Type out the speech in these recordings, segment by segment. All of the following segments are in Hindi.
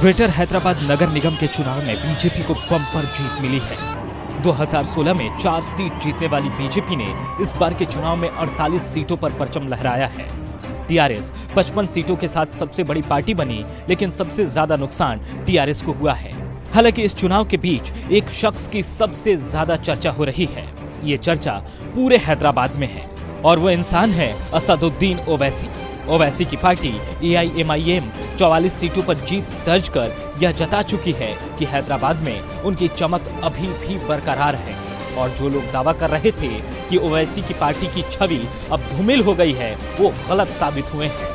ग्रेटर हैदराबाद नगर निगम के चुनाव में बीजेपी को बम्पर जीत मिली है। 2016 में 4 सीट जीतने वाली बीजेपी ने इस बार के चुनाव में 48 सीटों पर परचम लहराया है। टीआरएस 55 सीटों के साथ सबसे बड़ी पार्टी बनी, लेकिन सबसे ज्यादा नुकसान टीआरएस को हुआ है। हालांकि इस चुनाव के बीच एक शख्स की सबसे ज्यादा चर्चा हो रही है। ये चर्चा पूरे हैदराबाद में है और वो इंसान है असदुद्दीन ओवैसी। ओवैसी की पार्टी AIMIM 44 सीटों पर जीत दर्ज कर यह जता चुकी है कि हैदराबाद में उनकी चमक अभी भी बरकरार है और जो लोग दावा कर रहे थे कि ओवैसी की पार्टी की छवि अब धूमिल हो गई है, वो गलत साबित हुए हैं।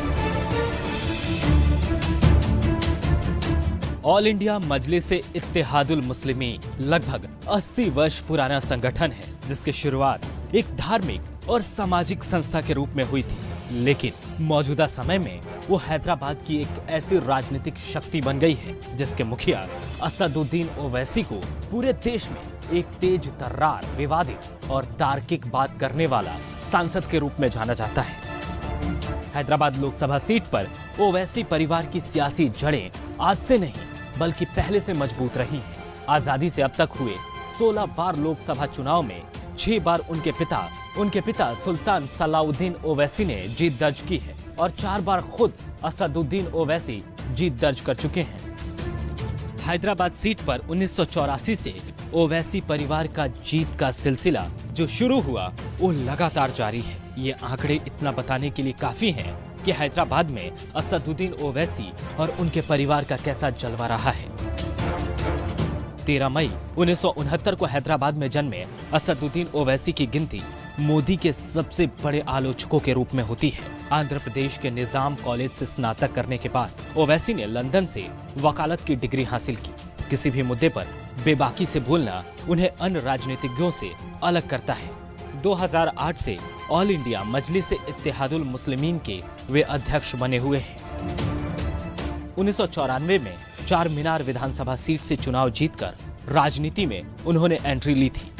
ऑल इंडिया मजलिस-ए-इत्तेहादुल मुस्लिमीन लगभग 80 वर्ष पुराना संगठन है, जिसकी शुरुआत एक धार्मिक और सामाजिक संस्था के रूप में हुई थी। लेकिन मौजूदा समय में वो हैदराबाद की एक ऐसी राजनीतिक शक्ति बन गई है जिसके मुखिया असदुद्दीन ओवैसी को पूरे देश में एक तेज तर्रार, विवादित और तार्किक बात करने वाला सांसद के रूप में जाना जाता है। हैदराबाद लोकसभा सीट पर ओवैसी परिवार की सियासी जड़ें आज से नहीं बल्कि पहले से मजबूत रही हैं। आजादी से अब तक हुए 16 बार लोकसभा चुनाव में 6 बार उनके पिता सुल्तान सलाउद्दीन ओवैसी ने जीत दर्ज की है और 4 बार खुद असदुद्दीन ओवैसी जीत दर्ज कर चुके हैं। हैदराबाद सीट पर 1984 से ओवैसी परिवार का जीत का सिलसिला जो शुरू हुआ वो लगातार जारी है। ये आंकड़े इतना बताने के लिए काफी हैं कि हैदराबाद में असदुद्दीन ओवैसी और उनके परिवार का कैसा जलवा रहा है। 13 मई 1969 को हैदराबाद में जन्मे असदुद्दीन ओवैसी की गिनती मोदी के सबसे बड़े आलोचकों के रूप में होती है। आंध्र प्रदेश के निजाम कॉलेज से स्नातक करने के बाद ओवैसी ने लंदन से वकालत की डिग्री हासिल की। किसी भी मुद्दे पर बेबाकी से बोलना उन्हें अन्य राजनीतिज्ञों से अलग करता है। 2008 से ऑल इंडिया मजलिस-ए-इत्तेहादुल मुस्लिमीन के वे अध्यक्ष बने हुए हैं। 1994 में चार मीनार विधानसभा सीट से चुनाव जीतकर राजनीति में उन्होंने एंट्री ली थी।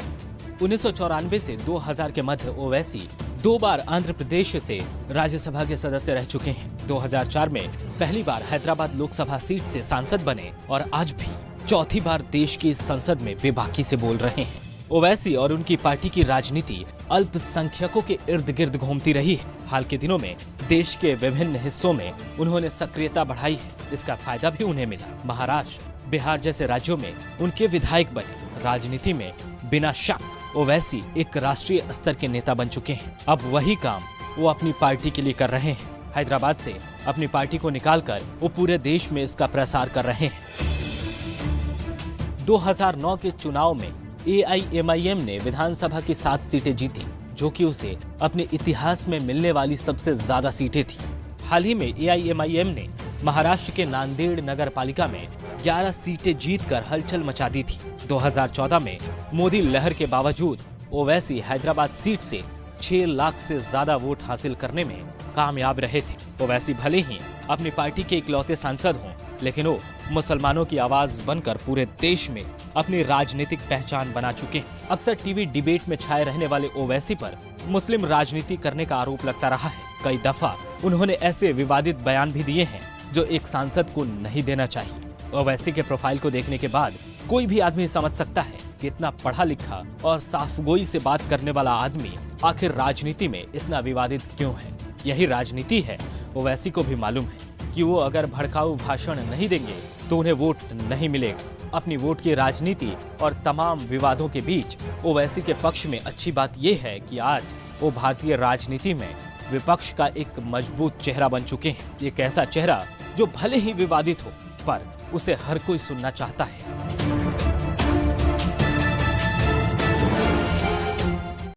1994 से 2000 के मध्य ओवैसी 2 बार आंध्र प्रदेश से राज्यसभा के सदस्य रह चुके हैं। 2004 में पहली बार हैदराबाद लोकसभा सीट से सांसद बने और आज भी चौथी बार देश की संसद में बेबाकी से बोल रहे हैं। ओवैसी और उनकी पार्टी की राजनीति अल्पसंख्यकों के इर्द गिर्द घूमती रही है। हाल के दिनों में देश के विभिन्न हिस्सों में उन्होंने सक्रियता बढ़ाई है। इसका फायदा भी उन्हें मिला। महाराष्ट्र, बिहार जैसे राज्यों में उनके विधायक बने। राजनीति में बिना शक ओवैसी एक राष्ट्रीय स्तर के नेता बन चुके हैं। अब वही काम वो अपनी पार्टी के लिए कर रहे हैं। हैदराबाद से अपनी पार्टी को निकालकर वो पूरे देश में इसका प्रसार कर रहे हैं। 2009 के चुनाव में AIMIM ने विधानसभा की 7 सीटें जीती, जो कि उसे अपने इतिहास में मिलने वाली सबसे ज्यादा सीटें थी। हाल ही में AIMIM ने महाराष्ट्र के नांदेड़ नगर पालिका में 11 सीटें जीतकर हलचल मचा दी थी। 2014 में मोदी लहर के बावजूद ओवैसी हैदराबाद सीट से 6 लाख से ज्यादा वोट हासिल करने में कामयाब रहे थे। ओवैसी भले ही अपनी पार्टी के इकलौते सांसद हों, लेकिन वो मुसलमानों की आवाज बनकर पूरे देश में अपनी राजनीतिक पहचान बना चुके हैं। अक्सर टीवी डिबेट में छाए रहने वाले ओवैसी पर मुस्लिम राजनीति करने का आरोप लगता रहा है। कई दफा उन्होंने ऐसे विवादित बयान भी दिए हैं जो एक सांसद को नहीं देना चाहिए। ओवैसी के प्रोफाइल को देखने के बाद कोई भी आदमी समझ सकता है कि इतना पढ़ा लिखा और साफगोई से बात करने वाला आदमी आखिर राजनीति में इतना विवादित क्यों है। यही राजनीति है। ओवैसी को भी मालूम है कि वो अगर भड़काऊ भाषण नहीं देंगे तो उन्हें वोट नहीं मिलेगा। अपनी वोट की राजनीति और तमाम विवादों के बीच ओवैसी के पक्ष में अच्छी बात यह है कि आज वो भारतीय राजनीति में विपक्ष का एक मजबूत चेहरा बन चुके हैं। एक ऐसा चेहरा जो भले ही विवादित हो, पर उसे हर कोई सुनना चाहता है।